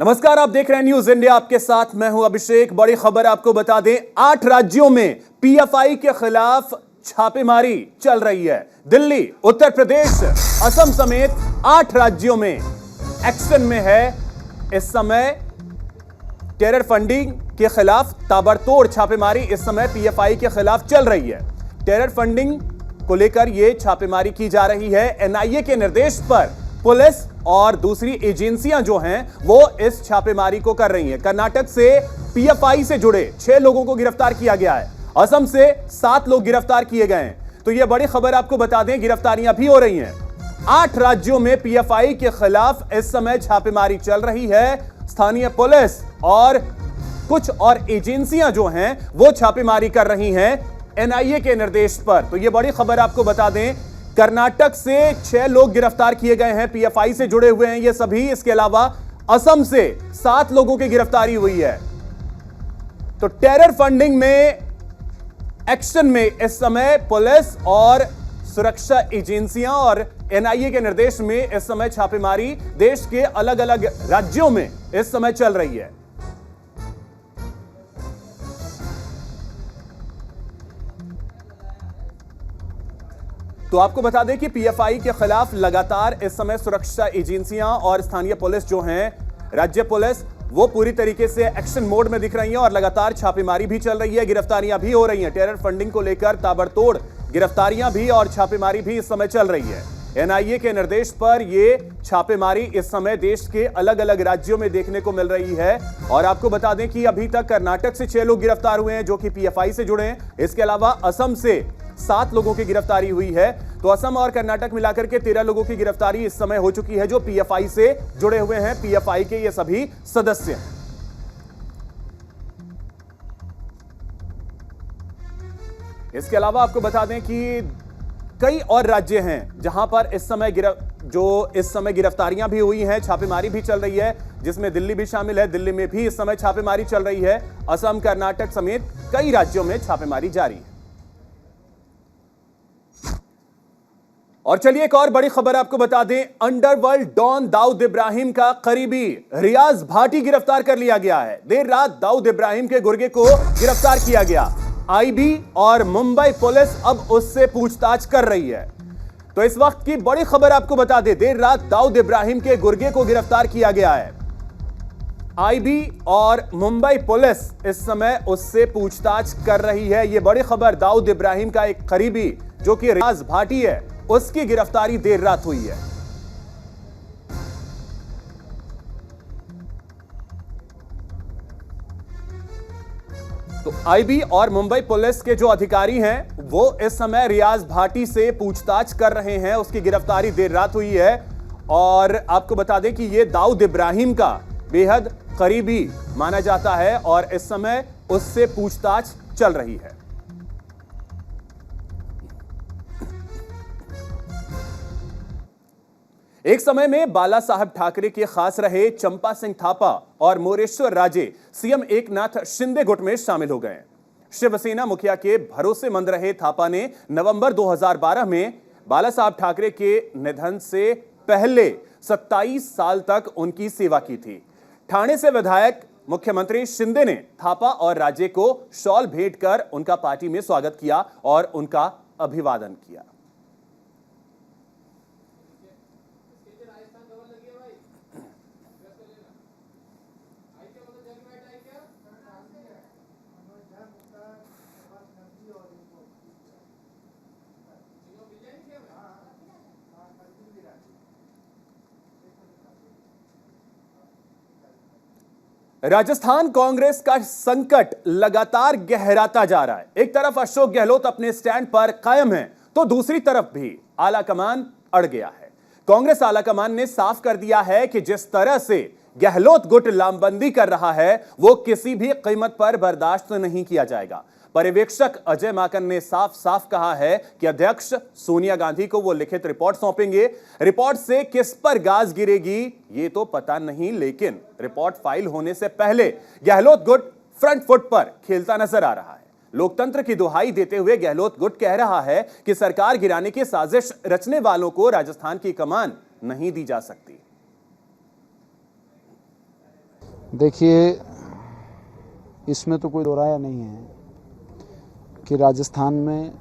नमस्कार, आप देख रहे हैं न्यूज इंडिया। आपके साथ मैं हूं अभिषेक। बड़ी खबर आपको बता दें, 8 राज्यों में पीएफआई के खिलाफ छापेमारी चल रही है। दिल्ली, उत्तर प्रदेश, असम समेत 8 राज्यों में एक्शन में है इस समय टेरर फंडिंग के खिलाफ ताबड़तोड़ छापेमारी इस समय पीएफआई के खिलाफ चल रही है। टेरर फंडिंग को लेकर यह छापेमारी की जा रही है। एनआईए के निर्देश पर पुलिस और दूसरी एजेंसियां जो हैं वो इस छापेमारी को कर रही हैं। कर्नाटक से पीएफआई से जुड़े 6 लोगों को गिरफ्तार किया गया है। असम से 7 लोग गिरफ्तार किए गए हैं। तो यह बड़ी खबर आपको बता दें, गिरफ्तारियां भी हो रही हैं। 8 राज्यों में पीएफआई के खिलाफ इस समय छापेमारी चल रही है। स्थानीय पुलिस और कुछ और एजेंसियां जो हैं वो छापेमारी कर रही हैं एनआईए के निर्देश पर। तो यह बड़ी खबर आपको बता दें, कर्नाटक से 6 लोग गिरफ्तार किए गए हैं, पीएफआई से जुड़े हुए हैं ये सभी। इसके अलावा असम से 7 लोगों की गिरफ्तारी हुई है। तो टेरर फंडिंग में एक्शन में इस समय पुलिस और सुरक्षा एजेंसियां और एनआईए के निर्देश में इस समय छापेमारी देश के अलग अलग राज्यों में इस समय चल रही है। तो आपको बता दें कि पीएफआई के खिलाफ लगातार इस समय सुरक्षा एजेंसियां और स्थानीय पुलिस जो हैं, राज्य पुलिस, वो पूरी तरीके से एक्शन मोड में दिख रही हैं और लगातार छापेमारी भी चल रही है, गिरफ्तारियां भी हो रही हैं। टेरर फंडिंग को लेकर ताबड़तोड़ गिरफ्तारियां भी और छापेमारी भी इस समय चल रही है। एनआईए के निर्देश पर यह छापेमारी इस समय देश के अलग अलग राज्यों में देखने को मिल रही है। और आपको बता दें कि अभी तक कर्नाटक से 6 लोग गिरफ्तार हुए हैं जो कि पीएफआई से जुड़े हैं। इसके अलावा असम से 7 लोगों की गिरफ्तारी हुई है। तो असम और कर्नाटक मिलाकर के 13 लोगों की गिरफ्तारी इस समय हो चुकी है जो पीएफआई से जुड़े हुए हैं। पीएफआई के ये सभी सदस्य हैं। इसके अलावा आपको बता दें कि कई और राज्य हैं जहां पर इस समय गिरफ्तारियां भी हुई हैं, छापेमारी भी चल रही है, जिसमें दिल्ली भी शामिल है। दिल्ली में भी इस समय छापेमारी चल रही है। असम, कर्नाटक समेत कई राज्यों में छापेमारी जारी है। और चलिए एक और बड़ी खबर आपको बता दें, अंडरवर्ल्ड डॉन दाऊद इब्राहिम का करीबी रियाज भाटी गिरफ्तार कर लिया गया है। देर रात दाऊद इब्राहिम के गुर्गे को गिरफ्तार किया गया। आईबी और मुंबई पुलिस अब उससे पूछताछ कर रही है। तो इस वक्त की बड़ी खबर आपको बता दें, देर रात दाऊद इब्राहिम के गुर्गे को गिरफ्तार किया गया है। आईबी और मुंबई पुलिस इस समय उससे पूछताछ कर रही है। यह बड़ी खबर, दाऊद इब्राहिम का एक करीबी जो कि रियाज भाटी है, उसकी गिरफ्तारी देर रात हुई है। तो आईबी और मुंबई पुलिस के जो अधिकारी हैं वो इस समय रियाज भाटी से पूछताछ कर रहे हैं। उसकी गिरफ्तारी देर रात हुई है। और आपको बता दें कि यह दाऊद इब्राहिम का बेहद करीबी माना जाता है और इस समय उससे पूछताछ चल रही है। एक समय में बाला साहब ठाकरे के खास रहे चंपा सिंह थापा और मोरेश्वर राजे सीएम एकनाथ शिंदे गुट में शामिल हो गए। शिवसेना मुखिया के भरोसेमंद रहे थापा ने नवंबर 2012 में बाला साहब ठाकरे के निधन से पहले 27 साल तक उनकी सेवा की थी। ठाणे से विधायक मुख्यमंत्री शिंदे ने थापा और राजे को शॉल भेंट कर उनका पार्टी में स्वागत किया और उनका अभिवादन किया। राजस्थान कांग्रेस का संकट लगातार गहराता जा रहा है। एक तरफ अशोक गहलोत अपने स्टैंड पर कायम है तो दूसरी तरफ भी आलाकमान अड़ गया है। कांग्रेस आलाकमान ने साफ कर दिया है कि जिस तरह से गहलोत गुट लामबंदी कर रहा है वो किसी भी कीमत पर बर्दाश्त नहीं किया जाएगा। पर्यवेक्षक अजय माकन ने साफ साफ कहा है कि अध्यक्ष सोनिया गांधी को वो लिखित रिपोर्ट सौंपेंगे। रिपोर्ट से किस पर गाज गिरेगी ये तो पता नहीं, लेकिन रिपोर्ट फाइल होने से पहले गहलोत गुट फ्रंट फुट पर खेलता नजर आ रहा है। लोकतंत्र की दुहाई देते हुए गहलोत गुट कह रहा है कि सरकार गिराने की साजिश रचने वालों को राजस्थान की कमान नहीं दी जा सकती। देखिए, इसमें तो कोई दो राय नहीं है कि राजस्थान में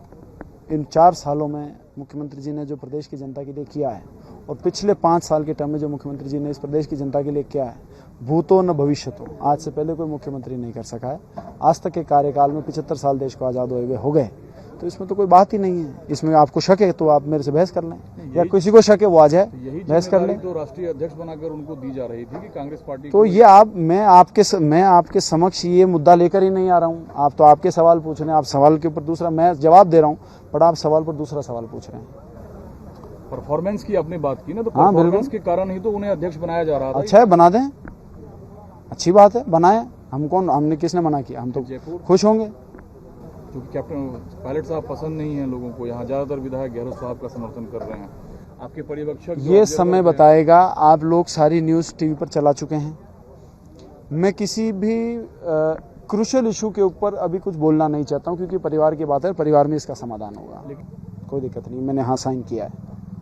इन 4 सालों में मुख्यमंत्री जी ने जो प्रदेश की जनता के लिए किया है और पिछले 5 साल के टर्म में जो मुख्यमंत्री जी ने इस प्रदेश की जनता के लिए किया है, भूतो न भविष्यतो, आज से पहले कोई मुख्यमंत्री नहीं कर सका है। आज तक के कार्यकाल में 75 साल देश को आज़ाद हुए हो गए, तो इसमें तो कोई बात ही नहीं है। इसमें आपको शक है तो आप मेरे से बहस कर लें, या किसी को शक है वो आ जाए बहस कर लें। तो राष्ट्रीय अध्यक्ष बनाकर उनको दी जा रही थी कि कांग्रेस पार्टी तो ये मैं आपके समक्ष ये मुद्दा लेकर ही नहीं आ रहा हूँ। आप तो आपके सवाल पूछ रहे हैं, आप सवाल के ऊपर दूसरा, मैं जवाब दे रहा हूँ, बट आप सवाल पर दूसरा सवाल पूछ रहे हैं। परफॉर्मेंस की आपने बात की ना, तो परफॉर्मेंस के कारण ही तो उन्हें अध्यक्ष बनाया जा रहा था। अच्छा है, बना दें, अच्छी बात है, बनाए। हमने किसने मना किया? हम तो खुश होंगे। क्योंकि कैप्टन पायलट साहब पसंद नहीं है लोगों को, यहाँ ज्यादातर विधायक गहलोत साहब का समर्थन कर रहे हैं। आपके पर्यवेक्षक ये समय बताएगा। आप लोग सारी न्यूज़ टीवी पर चला चुके हैं। मैं किसी भी क्रूशियल इशू के ऊपर अभी कुछ बोलना नहीं चाहता हूँ, क्योंकि परिवार की बात है, परिवार में इसका समाधान होगा। कोई दिक्कत नहीं, मैंने हाँ साइन किया है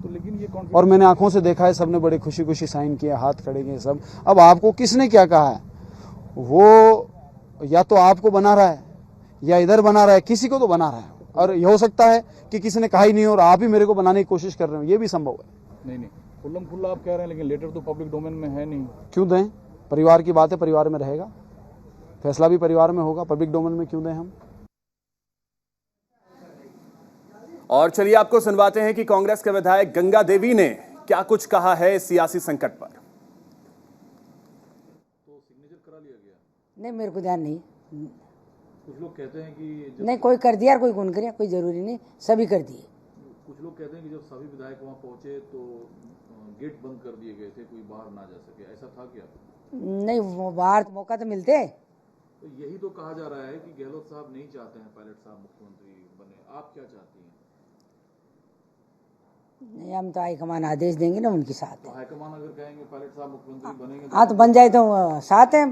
तो, लेकिन ये और मैंने आंखों से देखा है, सबने बड़े खुशी खुशी साइन किया, हाथ खड़े किए सब। अब आपको किसने क्या कहा है, वो या तो आपको बना रहा है या इधर बना रहा है, किसी को तो बना रहा है। और ये हो सकता है कि किसी ने कहा ही नहीं और आप ही मेरे को बनाने की कोशिश कर रहे हो, ये भी संभव है। नहीं, खुल्लम खुल्ला आप कह रहे हैं, लेकिन लेटर तो पब्लिक डोमेन में है नहीं। क्यों दें? परिवार की बात है, परिवार में रहेगा, फैसला भी परिवार में होगा, पब्लिक डोमेन में क्यों दें हम? और चलिए आपको सुनवाते हैं कि कांग्रेस के विधायक गंगा देवी ने क्या कुछ कहा है इस सियासी संकट पर। तो सिग्नेचर करा लिया गया? नहीं, मेरे को ध्यान नहीं। कुछ लोग कहते हैं कि नहीं, कोई कर दिया, कोई कौन करे, कोई जरूरी नहीं, सभी कर दिए। कुछ लोग कहते हैं कि जब सभी विधायक वहां पहुंचे तो गेट बंद कर दिए गए थे, कोई बाहर ना जा सके, ऐसा था क्या? नहीं, वो बाहर मौका तो मिलते। तो यही तो कहा जा रहा है कि गहलोत साहब नहीं चाहते हैं पायलट साहब मुख्यमंत्री बने, आप क्या चाहती हैं? नहीं, हम तो हाईकमान आदेश देंगे ना, उनके साथ तो है। हाईकमान अगर कहेंगे पायलट साहब मुख्यमंत्री बनेंगे हाँ, तो बन जाए तो साथ है।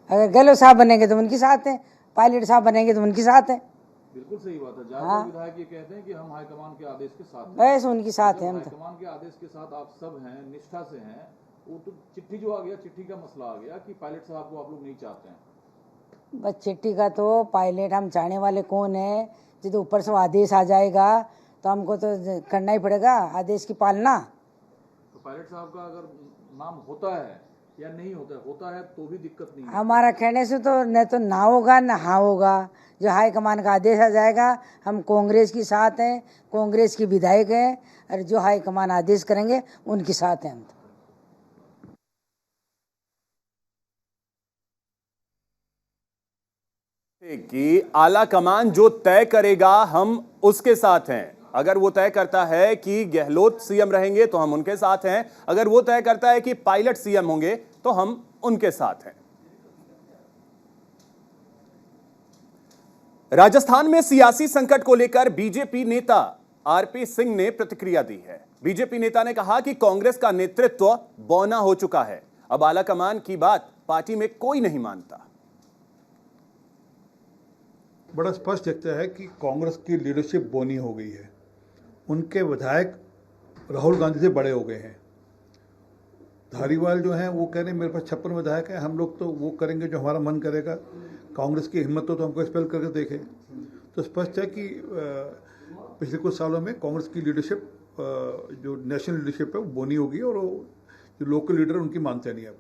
अगर गहलोत साहब बनेंगे तो उनके साथ है, पायलट साहब बनेंगे तो उनके साथ है। बिल्कुल सही बात है। ज्यादातर विधायक ये कहते हैं कि हम हाईकमान के आदेश के साथ हैं। बस उनके साथ है हम तो। हाईकमान के आदेश के साथ आप सब हैं, निष्ठा से हैं। वो तो चिट्ठी जो आ गया, चिट्ठी का मसला आ गया कि पायलट साहब को आप लोग नहीं चाहते हैं। बस चिट्ठी का तो पायलट हम चाहने वाले कौन है? जब ऊपर से आदेश आ जाएगा तो हमको तो करना ही पड़ेगा आदेश की पालना। तो पायलट साहब का अगर नाम होता है या नहीं होता है तो भी दिक्कत नहीं है। हमारा कहने से तो न तो ना होगा न हाँ होगा। जो हाईकमान का आदेश आ जाएगा, हम कांग्रेस के साथ हैं, कांग्रेस की विधायक हैं, और जो हाईकमान आदेश करेंगे उनके साथ हैं हम। कि आला कमान जो तय करेगा हम उसके साथ हैं। अगर वो तय करता है कि गहलोत सीएम रहेंगे तो हम उनके साथ हैं, अगर वो तय करता है कि पायलट सीएम होंगे तो हम उनके साथ हैं। राजस्थान में सियासी संकट को लेकर बीजेपी नेता आरपी सिंह ने प्रतिक्रिया दी है। बीजेपी नेता ने कहा कि कांग्रेस का नेतृत्व बौना हो चुका है, अब आला कमान की बात पार्टी में कोई नहीं मानता। बड़ा स्पष्ट दिखता है कि कांग्रेस की लीडरशिप बौनी हो गई है। उनके विधायक राहुल गांधी से बड़े हो गए हैं। धारीवाल जो हैं वो कह रहे हैं मेरे पास 56 विधायक हैं, हम लोग तो वो करेंगे जो हमारा मन करेगा। कांग्रेस की हिम्मत तो हमको स्पेल करके देखें। तो स्पष्ट है कि पिछले कुछ सालों में कांग्रेस की लीडरशिप, जो नेशनल लीडरशिप है, वो बौनी होगी और जो लोकल लीडर उनकी मानते नहीं। अब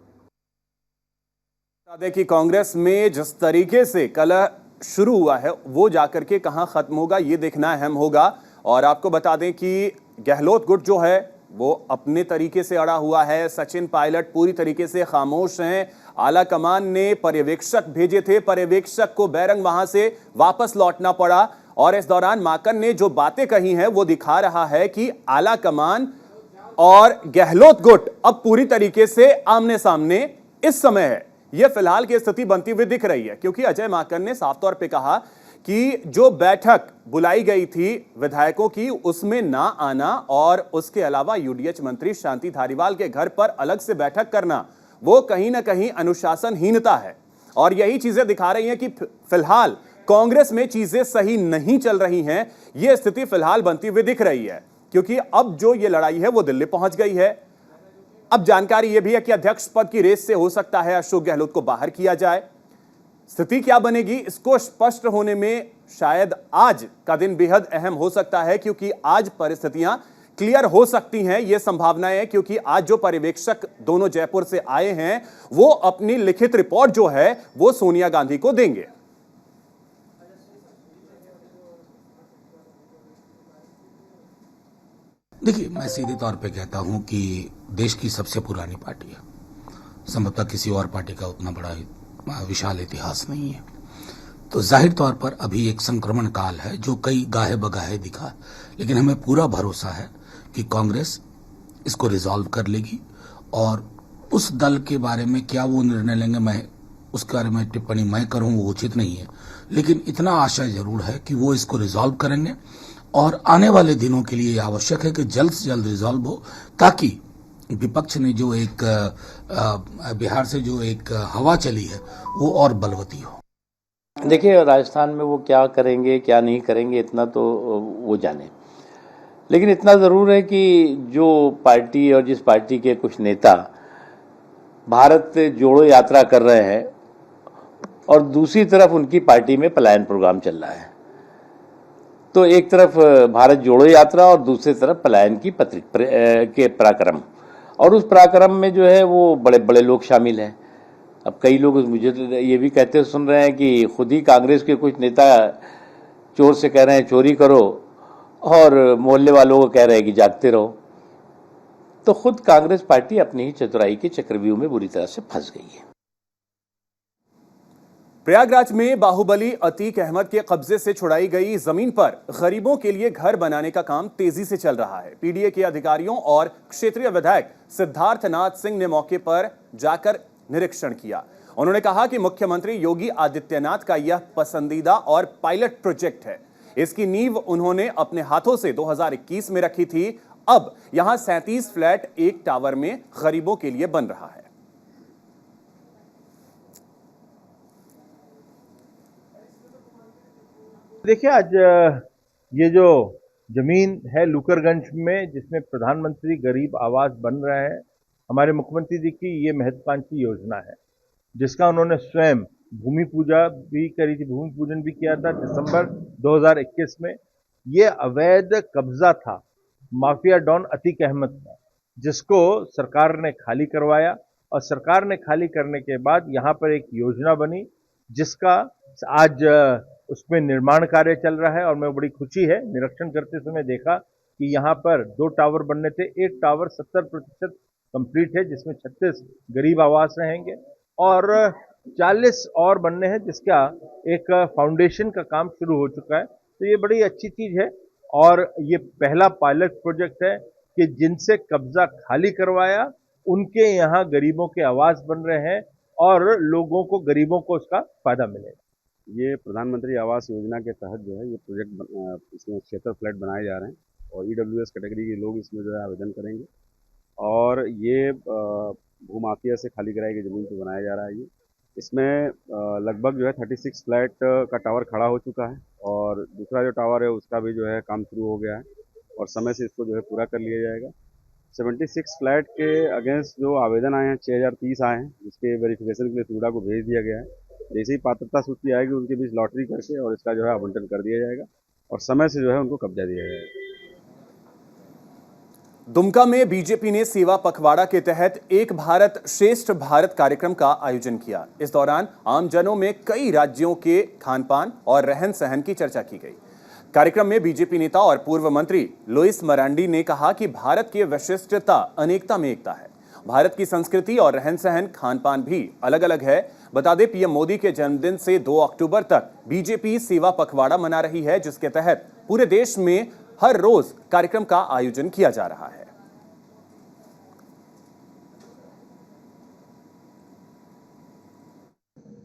बता दें कि कांग्रेस में जिस तरीके से कलह शुरू हुआ है वो जाकर के कहां खत्म होगा ये देखना अहम होगा। और आपको बता दें कि गहलोत गुट जो है वो अपने तरीके से अड़ा हुआ है, सचिन पायलट पूरी तरीके से खामोश हैं। आला कमान ने पर्यवेक्षक भेजे थे, पर्यवेक्षक को बैरंग वहां से वापस लौटना पड़ा। और इस दौरान माकन ने जो बातें कही हैं वो दिखा रहा है कि आला कमान और गहलोत गुट अब पूरी तरीके से आमने सामने इस समय है। यह फिलहाल की स्थिति बनती हुई दिख रही है, क्योंकि अजय माकन ने साफ तौर पे कहा कि जो बैठक बुलाई गई थी विधायकों की उसमें ना आना और उसके अलावा यूडीएच मंत्री शांति धारीवाल के घर पर अलग से बैठक करना, वो कहीं ना कहीं अनुशासनहीनता है। और यही चीजें दिखा रही हैं कि फिलहाल कांग्रेस में चीजें सही नहीं चल रही हैं। यह स्थिति फिलहाल बनती हुई दिख रही है, क्योंकि अब जो ये लड़ाई है वो दिल्ली पहुंच गई है। अब जानकारी यह भी है कि अध्यक्ष पद की रेस से हो सकता है अशोक गहलोत को बाहर किया जाए। स्थिति क्या बनेगी इसको स्पष्ट होने में शायद आज का दिन बेहद अहम हो सकता है, क्योंकि आज परिस्थितियां क्लियर हो सकती हैं, यह संभावनाएं है, क्योंकि आज जो पर्यवेक्षक दोनों जयपुर से आए हैं वो अपनी लिखित रिपोर्ट जो है वो सोनिया गांधी को देंगे। देखिए, मैं सीधे तौर पे कहता हूं कि देश की सबसे पुरानी पार्टी है, संभवतः किसी और पार्टी का उतना बड़ा विशाल इतिहास नहीं है, तो जाहिर तौर पर अभी एक संक्रमण काल है जो कई गाहे बगाहे दिखा, लेकिन हमें पूरा भरोसा है कि कांग्रेस इसको रिजॉल्व कर लेगी। और उस दल के बारे में क्या वो निर्णय लेंगे, मैं उसके बारे में टिप्पणी मैं करूं वो उचित नहीं है, लेकिन इतना आशा जरूर है कि वो इसको रिजॉल्व करेंगे। और आने वाले दिनों के लिए आवश्यक है कि जल्द से जल्द रिजॉल्व हो, ताकि विपक्ष ने जो एक बिहार से जो एक हवा चली है वो और बलवती हो। देखिए, राजस्थान में वो क्या करेंगे क्या नहीं करेंगे इतना तो वो जाने, लेकिन इतना ज़रूर है कि जो पार्टी और जिस पार्टी के कुछ नेता भारत जोड़ो यात्रा कर रहे हैं और दूसरी तरफ उनकी पार्टी में पलायन प्रोग्राम चल रहा है, तो एक तरफ भारत जोड़ो यात्रा और दूसरी तरफ पलायन की के पराक्रम, और उस पराक्रम में जो है वो बड़े बड़े लोग शामिल हैं। अब कई लोग मुझे तो ये भी कहते सुन रहे हैं कि खुद ही कांग्रेस के कुछ नेता चोर से कह रहे हैं चोरी करो और मोहल्ले वालों को कह रहे हैं कि जागते रहो, तो खुद कांग्रेस पार्टी अपनी ही चतुराई के चक्रव्यूह में बुरी तरह से फंस गई है। प्रयागराज में बाहुबली अतीक अहमद के कब्जे से छुड़ाई गई जमीन पर गरीबों के लिए घर बनाने का काम तेजी से चल रहा है। पीडीए के अधिकारियों और क्षेत्रीय विधायक सिद्धार्थ नाथ सिंह ने मौके पर जाकर निरीक्षण किया। उन्होंने कहा कि मुख्यमंत्री योगी आदित्यनाथ का यह पसंदीदा और पायलट प्रोजेक्ट है। इसकी नींव उन्होंने अपने हाथों से 2021 में रखी थी। अब यहां 37 फ्लैट एक टावर में गरीबों के लिए बन रहा है। देखिए, आज ये जो जमीन है लुकरगंज में जिसमें प्रधानमंत्री गरीब आवास बन रहा है, हमारे मुख्यमंत्री जी की ये महत्वाकांक्षी योजना है जिसका उन्होंने स्वयं भूमि पूजा भी करी थी, भूमि पूजन भी किया था दिसंबर 2021 में। ये अवैध कब्जा था माफिया डॉन अतीक अहमद का, जिसको सरकार ने खाली करवाया, और सरकार ने खाली करने के बाद यहाँ पर एक योजना बनी जिसका आज उसमें निर्माण कार्य चल रहा है। और मैं बड़ी खुशी है, निरीक्षण करते समय देखा कि यहाँ पर 2 टावर बनने थे, एक टावर 70% कंप्लीट है जिसमें 36 गरीब आवास रहेंगे और 40 और बनने हैं जिसका एक फाउंडेशन का काम शुरू हो चुका है। तो ये बड़ी अच्छी चीज है और ये पहला पायलट प्रोजेक्ट है कि जिनसे कब्जा खाली करवाया उनके यहाँ गरीबों के आवास बन रहे हैं और लोगों को, गरीबों को उसका फायदा मिलेगा। ये प्रधानमंत्री आवास योजना के तहत जो है ये प्रोजेक्ट इसमें 76 फ्लैट बनाए जा रहे हैं और ईडब्ल्यूएस कैटेगरी के लोग इसमें जो है आवेदन करेंगे और ये भूमाफिया से खाली कराई गई जमीन पर बनाया जा रहा है। ये इसमें लगभग जो है 36 फ्लैट का टावर खड़ा हो चुका है और दूसरा जो टावर है उसका भी जो है काम शुरू हो गया है और समय से इसको जो है पूरा कर लिया जाएगा। 76 फ्लैट के अगेंस्ट जो आवेदन आए हैं 6030 आए हैं, जिसके वेरिफिकेशन के लिए सुविधा को भेज दिया गया है। जैसे ही पात्रता सूची आएगी उनके बीच लॉटरी करके और इसका जो है आवंटन कर दिया जाएगा और समय से जो है उनको कब्जा दिया जाएगा। दुमका में बीजेपी ने सेवा पखवाड़ा के तहत एक भारत श्रेष्ठ भारत कार्यक्रम का आयोजन किया। इस दौरान आमजनों में कई राज्यों के खान-पान और रहन-सहन की चर्चा की गई। कार्यक्रम में बीजेपी नेता और पूर्व मंत्री लुइस मरांडी ने कहा कि भारत की विशिष्टता अनेकता में एकता है। भारत की संस्कृति और रहन-सहन, खान-पान भी अलग-अलग है। बता दें, पीएम मोदी के जन्मदिन से 2 अक्टूबर तक बीजेपी सेवा पखवाड़ा मना रही है, जिसके तहत पूरे देश में हर रोज कार्यक्रम का आयोजन किया जा रहा है।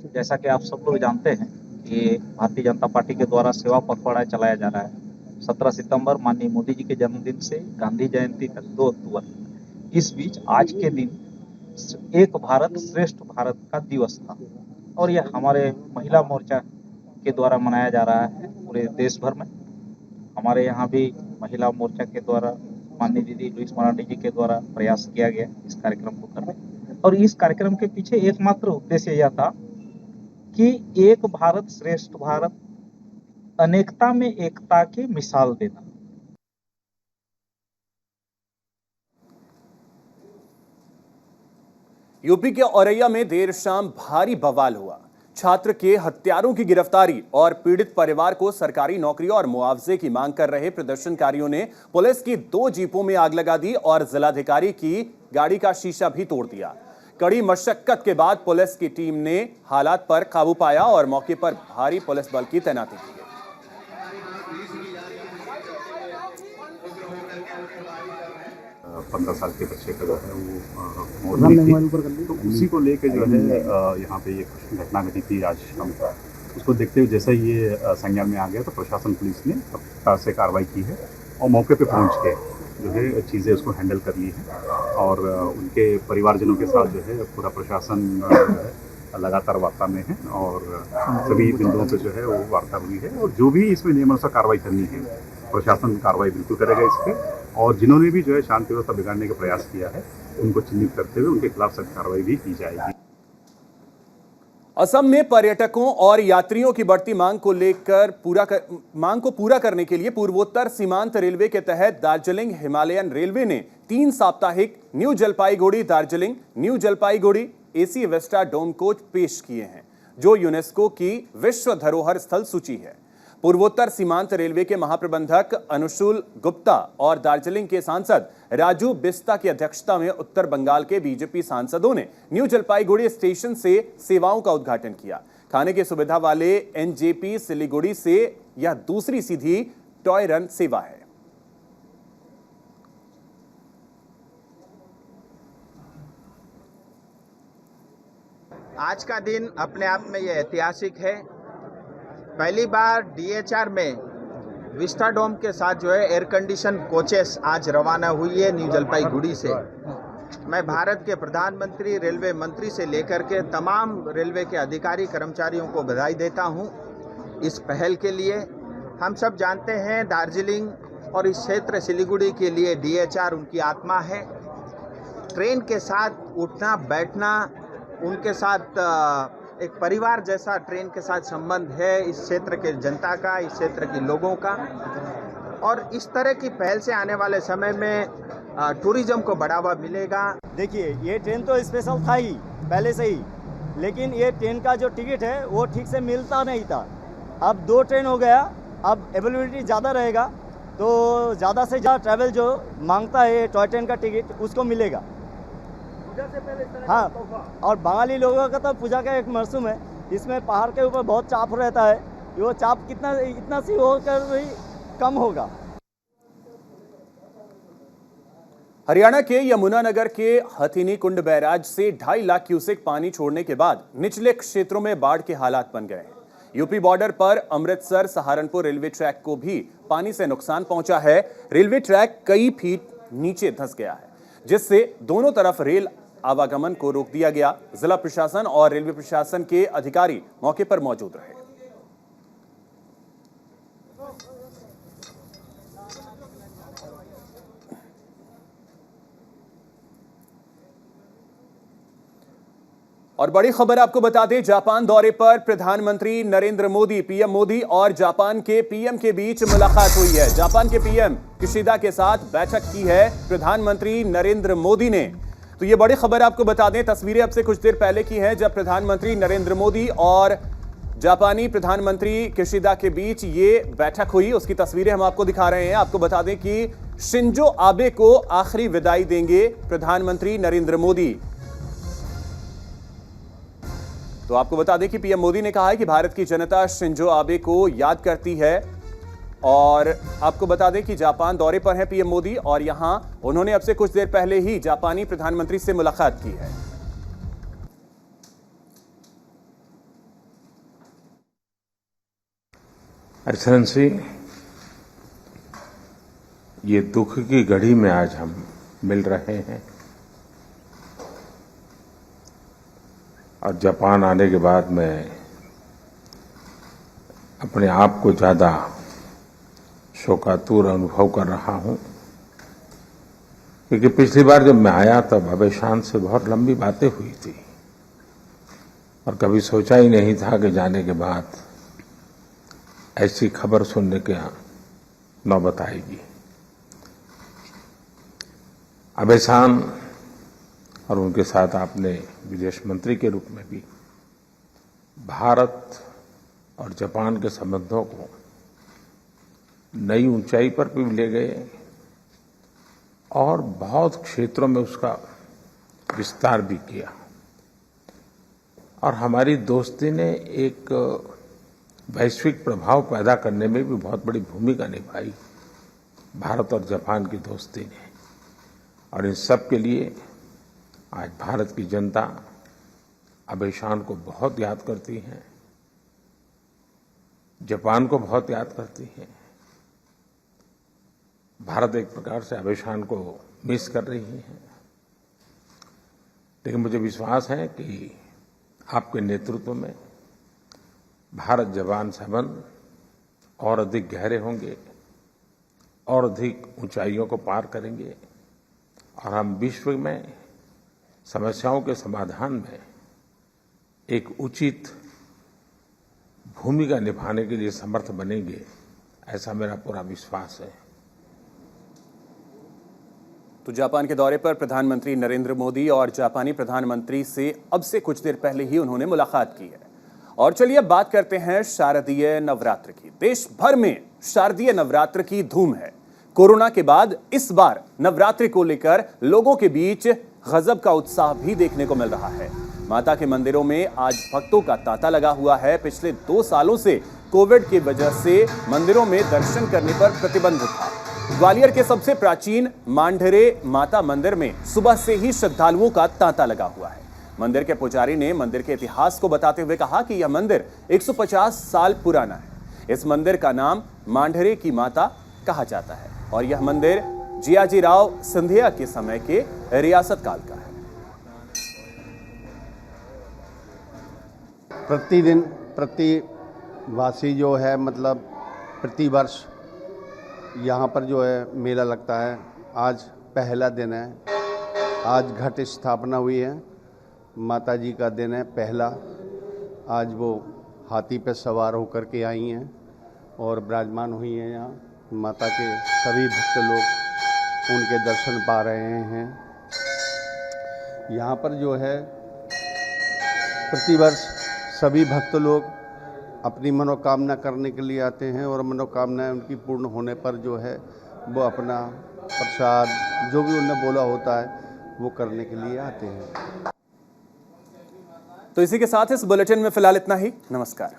जैसा कि आप सब लोग जानते हैं कि भारतीय जनता पार्टी के द्वारा सेवा पखवाड़ा चलाया जा रहा है 17 सितंबर माननीय मोदी जी के जन्मदिन से गांधी जयंती तक 2 अक्टूबर। इस बीच आज के दिन एक भारत श्रेष्ठ भारत का दिवस था और यह हमारे महिला मोर्चा के द्वारा मनाया जा रहा है पूरे देश भर में। हमारे यहाँ भी महिला मोर्चा के द्वारा माननीय दीदी लुइस मरांडी जी के द्वारा प्रयास किया गया इस कार्यक्रम को करने। और इस कार्यक्रम के पीछे एकमात्र उद्देश्य यह था कि एक भारत श्रेष्ठ भारत, अनेकता में एकता की मिसाल देना। यूपी के औरैया में देर शाम भारी बवाल हुआ। छात्र के हत्यारों की गिरफ्तारी और पीड़ित परिवार को सरकारी नौकरी और मुआवजे की मांग कर रहे प्रदर्शनकारियों ने पुलिस की 2 जीपों में आग लगा दी और जिलाधिकारी की गाड़ी का शीशा भी तोड़ दिया। कड़ी मशक्कत के बाद पुलिस की टीम ने हालात पर काबू पाया और मौके पर भारी पुलिस बल की तैनाती की। 15 साल के बच्चे का जो है वो मौत हुई थी, तो उसी को लेके जो है यहाँ पे ये घटना घटी थी आज शाम को। उसको देखते हुए जैसा ये संज्ञान में आ गया तो प्रशासन पुलिस ने तत्काल से कार्रवाई की है और मौके पे पहुँच के जो है चीज़ें उसको हैंडल कर ली है और उनके परिवारजनों के साथ जो है पूरा प्रशासन लगातार वार्ता में है और सभी बिंदुओं पे जो है वो वार्ता हुई है और जो भी इसमें नियमानुसार कार्रवाई करनी है प्रशासन कार्रवाई बिल्कुल करेगा इस पर और जिन्होंने भी जो है शांति व्यवस्था बिगाड़ने का प्रयास किया है उनको चिन्हित करते हुए उनके खिलाफ सख्त कार्रवाई भी की जाएगी। असम में पर्यटकों और यात्रियों की बढ़ती मांग को पूरा करने के लिए पूर्वोत्तर सीमांत रेलवे के तहत दार्जिलिंग हिमालयन रेलवे ने 3 साप्ताहिक new Jalpaiguri Darjeeling new Jalpaiguri AC vista dome coach पेश किए हैं, जो यूनेस्को की विश्व धरोहर स्थल सूची है। पूर्वोत्तर सीमांत रेलवे के महाप्रबंधक अनुशुल गुप्ता और दार्जिलिंग के सांसद राजू बिस्ता की अध्यक्षता में उत्तर बंगाल के बीजेपी सांसदों ने न्यू जलपाईगुड़ी स्टेशन से सेवाओं का उद्घाटन किया। खाने की सुविधा वाले एनजेपी सिलीगुड़ी से यह दूसरी सीधी टॉय रन सेवा है। आज का दिन अपने आप में यह ऐतिहासिक है। पहली बार डीएचआर में विस्टा डोम के साथ जो है एयर कंडीशन कोचेस आज रवाना हुई है न्यू जलपाईगुड़ी से। मैं भारत के प्रधानमंत्री, रेलवे मंत्री से लेकर के तमाम रेलवे के अधिकारी कर्मचारियों को बधाई देता हूं इस पहल के लिए। हम सब जानते हैं दार्जिलिंग और इस क्षेत्र सिलीगुड़ी के लिए डीएचआर उनकी आत्मा है। ट्रेन के साथ उठना बैठना, उनके साथ एक परिवार जैसा ट्रेन के साथ संबंध है इस क्षेत्र के जनता का, इस क्षेत्र के लोगों का। और इस तरह की पहल से आने वाले समय में टूरिज्म को बढ़ावा मिलेगा। देखिए, ये ट्रेन तो स्पेशल था ही पहले से ही, लेकिन ये ट्रेन का जो टिकट है वो ठीक से मिलता नहीं था। अब 2 ट्रेन हो गया, अब अवेलेबिलिटी ज़्यादा रहेगा तो ज़्यादा से ज़्यादा ट्रैवल जो मांगता है टॉय ट्रेन का टिकट उसको मिलेगा। हाँ, और बंगाली लोगों का तो पूजा का एक मरसूम है, इसमें पहाड़ के ऊपर बहुत चाप रहता है। वो चाप इतना सी होकर भी कम होगा। हरियाणा के यमुनानगर के हथिनी कुंड बैराज से 2.5 लाख क्यूसेक पानी छोड़ने के बाद निचले क्षेत्रों में बाढ़ के हालात बन गए हैं। यूपी बॉर्डर पर अमृतसर सहारनपुर रेलवे ट्रैक को भी पानी से नुकसान पहुंचा है। रेलवे ट्रैक कई फीट नीचे धंस गया है, जिससे दोनों तरफ रेल आवागमन को रोक दिया गया। जिला प्रशासन और रेलवे प्रशासन के अधिकारी मौके पर मौजूद रहे। और बड़ी खबर आपको बता दें, जापान दौरे पर प्रधानमंत्री नरेंद्र मोदी, पीएम मोदी और जापान के पीएम के बीच मुलाकात हुई है। जापान के पीएम किशिदा के साथ बैठक की है प्रधानमंत्री नरेंद्र मोदी ने। तो ये बड़ी खबर आपको बता दें, तस्वीरें अब से कुछ देर पहले की हैं जब प्रधानमंत्री नरेंद्र मोदी और जापानी प्रधानमंत्री किशिदा के बीच ये बैठक हुई। उसकी तस्वीरें हम आपको दिखा रहे हैं। आपको बता दें कि शिंजो आबे को आखिरी विदाई देंगे प्रधानमंत्री नरेंद्र मोदी। तो आपको बता दें कि पीएम मोदी ने कहा है कि भारत की जनता शिंजो आबे को याद करती है। और आपको बता दें कि जापान दौरे पर हैं पीएम मोदी और यहां उन्होंने अब से कुछ देर पहले ही जापानी प्रधानमंत्री से मुलाकात की है। एक्सेलेंसी, ये दुख की घड़ी में आज हम मिल रहे हैं और जापान आने के बाद मैं अपने आप को ज्यादा शोकातुर अनुभव कर रहा हूं। क्योंकि पिछली बार जब मैं आया तब अभय शान से बहुत लंबी बातें हुई थी और कभी सोचा ही नहीं था कि जाने के बाद ऐसी खबर सुनने के नौबत आएगी। अभय शान और उनके साथ आपने विदेश मंत्री के रूप में भी भारत और जापान के संबंधों को नई ऊंचाई पर भी ले गए और बहुत क्षेत्रों में उसका विस्तार भी किया और हमारी दोस्ती ने एक वैश्विक प्रभाव पैदा करने में भी बहुत बड़ी भूमिका निभाई, भारत और जापान की दोस्ती ने। और इन सब के लिए आज भारत की जनता अभय शान को बहुत याद करती है, जापान को बहुत याद करती है। भारत एक प्रकार से अभय शान को मिस कर रही है, लेकिन मुझे विश्वास है कि आपके नेतृत्व में भारत जापान संबंध और अधिक गहरे होंगे और अधिक ऊंचाइयों को पार करेंगे और हम विश्व में समस्याओं के समाधान में एक उचित भूमिका निभाने के लिए समर्थ बनेंगे, ऐसा मेरा पूरा विश्वास है। तो जापान के दौरे पर प्रधानमंत्री नरेंद्र मोदी और जापानी प्रधानमंत्री से अब से कुछ देर पहले ही उन्होंने मुलाकात की है। और चलिए अब बात करते हैं शारदीय नवरात्र की। देश भर में शारदीय नवरात्र की धूम है। कोरोना के बाद इस बार नवरात्रि को लेकर लोगों के बीच गजब का उत्साह भी देखने को मिल रहा है। माता के मंदिरों में आज भक्तों का तांता लगा हुआ है। पिछले 2 सालों से कोविड की वजह से मंदिरों में दर्शन करने पर प्रतिबंध था। ग्वालियर के सबसे प्राचीन मांढरे माता मंदिर में सुबह से ही श्रद्धालुओं का तांता लगा हुआ है। मंदिर के पुजारी ने मंदिर के इतिहास को बताते हुए कहा कि यह मंदिर 150 साल पुराना है। इस मंदिर का नाम मांढरे की माता कहा जाता है और यह मंदिर जियाजी राव सिंधिया के समय के रियासत काल का है। प्रतिदिन प्रतिवासी जो है मतलब प्रतिवर्ष यहाँ पर जो है मेला लगता है। आज पहला दिन है। आज घट स्थापना हुई है। माता जी का दिन है पहला। आज वो हाथी पे सवार होकर के आई हैं और विराजमान हुई हैं। यहाँ माता के सभी भक्त लोग उनके दर्शन पा रहे हैं। यहाँ पर जो है प्रतिवर्ष सभी भक्त लोग अपनी मनोकामना करने के लिए आते हैं और मनोकामनाएं उनकी पूर्ण होने पर जो है वो अपना प्रसाद जो भी उन्हें बोला होता है वो करने के लिए आते हैं। तो इसी के साथ इस बुलेटिन में फिलहाल इतना ही। नमस्कार।